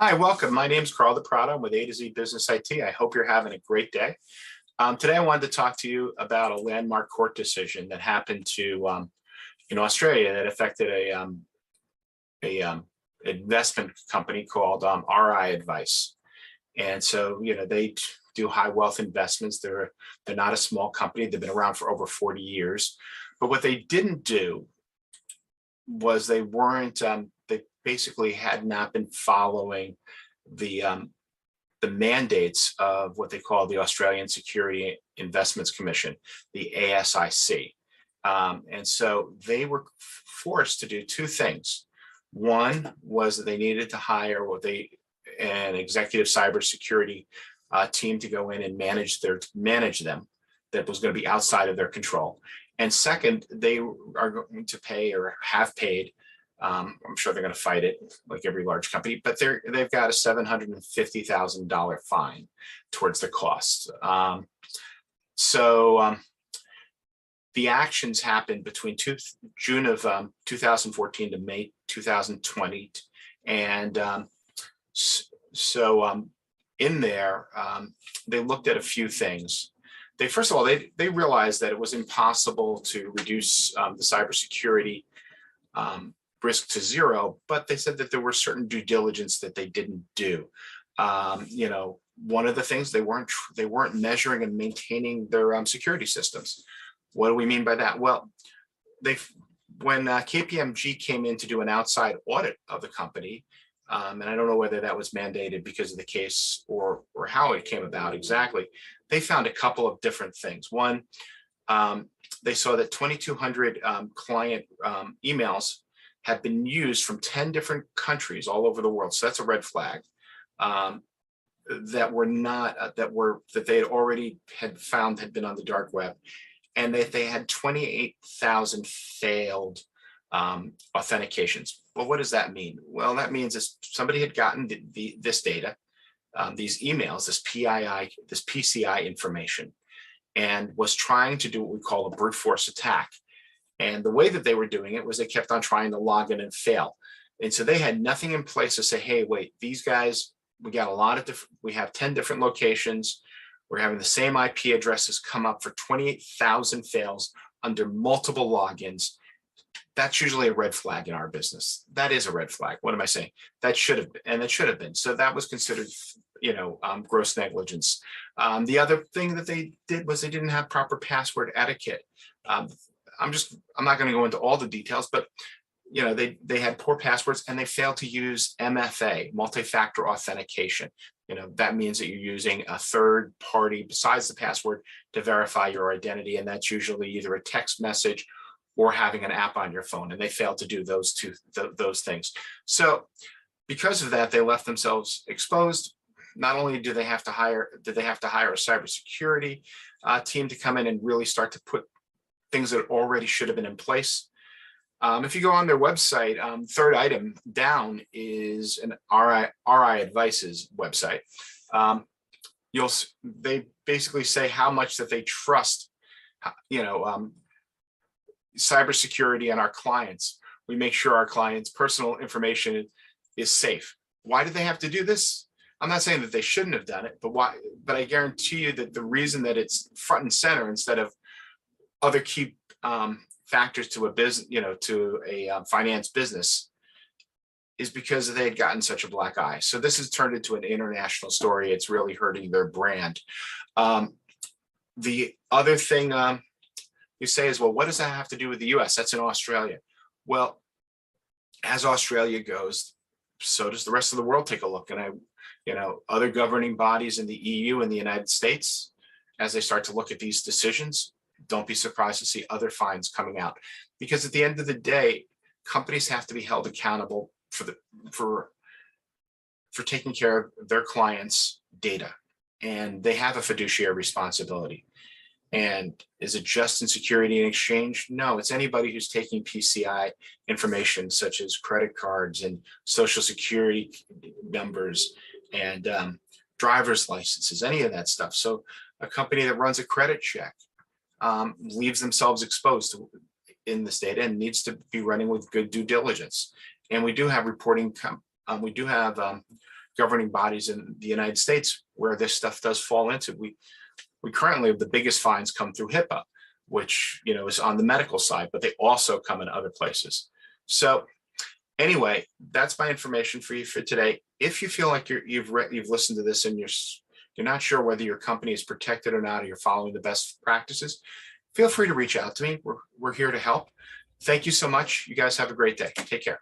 Hi, welcome. My name is Carl DePrado. I'm with A to Z Business IT. I hope you're having a great day. Today, I wanted to talk to you about a landmark court decision that happened in Australia that affected a investment company called RI Advice. And so, they do high wealth investments. They're not a small company. They've been around for over 40 years. But what they didn't do was they basically had not been following the the mandates of what they call the Australian Security Investments Commission, the ASIC. And so they were forced to do two things. One was that they needed to hire an executive cybersecurity team to go in and manage them that was going to be outside of their control. And second, they are going to pay or have paid. I'm sure they're going to fight it like every large company, but they've got a $750,000 fine towards the cost. The actions happened between June of 2014 to May 2020, and in there they looked at a few things. First of all, they realized that it was impossible to reduce the cybersecurity risk to zero, but they said that there were certain due diligence that they didn't do. One of the things, they weren't measuring and maintaining their security systems. What do we mean by that? Well, when KPMG came in to do an outside audit of the company, and I don't know whether that was mandated because of the case or how it came about exactly, they found a couple of different things. One, they saw that 2,200 client emails had been used from 10 different countries all over the world. So that's a red flag. That they had found had been on the dark web, and that they had 28,000 failed authentications. Well, what does that mean? Well, that means somebody had gotten this data, these emails, this PCI information, and was trying to do what we call a brute force attack. And the way that they were doing it was they kept on trying to log in and fail. And so they had nothing in place to say, hey, wait, these guys, we have 10 different locations. We're having the same IP addresses come up for 28,000 fails under multiple logins. That's usually a red flag in our business. That is a red flag. What am I saying? That should have been. So that was considered, gross negligence. The other thing that they did was they didn't have proper password etiquette. I'm not going to go into all the details, but they had poor passwords, and they failed to use MFA, multi-factor authentication. That means that you're using a third party besides the password to verify your identity, and that's usually either a text message or having an app on your phone. And they failed to do those things. So because of that, they left themselves exposed. Not only did they have to hire a cybersecurity team to come in and really start to put things that already should have been in place. If you go on their website, third item down is an RI Advice's website. They basically say how much that they trust, cybersecurity and our clients. We make sure our clients' personal information is safe. Why do they have to do this? I'm not saying that they shouldn't have done it, but why? But I guarantee you that the reason that it's front and center instead of other key factors to a business, to a finance business, is because they had gotten such a black eye. So this has turned into an international story. It's really hurting their brand. The other thing you say is, well, what does that have to do with the US? That's in Australia. Well, as Australia goes, so does the rest of the world take a look. And other governing bodies in the EU and the United States, as they start to look at these decisions, don't be surprised to see other fines coming out, because at the end of the day, companies have to be held accountable for taking care of their clients' data, and they have a fiduciary responsibility. And is it just in Security and Exchange? No, it's anybody who's taking PCI information such as credit cards and social security numbers and driver's licenses, any of that stuff. So a company that runs a credit check leaves themselves exposed in this data and needs to be running with good due diligence. And we do have governing bodies in the United States where this stuff does fall into. We currently have the biggest fines come through HIPAA, which, you know, is on the medical side, but they also come in other places. So anyway, that's my information for you for today. If you feel like you've listened to this and you're not sure whether your company is protected or not, or you're following the best practices, feel free to reach out to me. We're here to help. Thank you so much. You guys have a great day. Take care.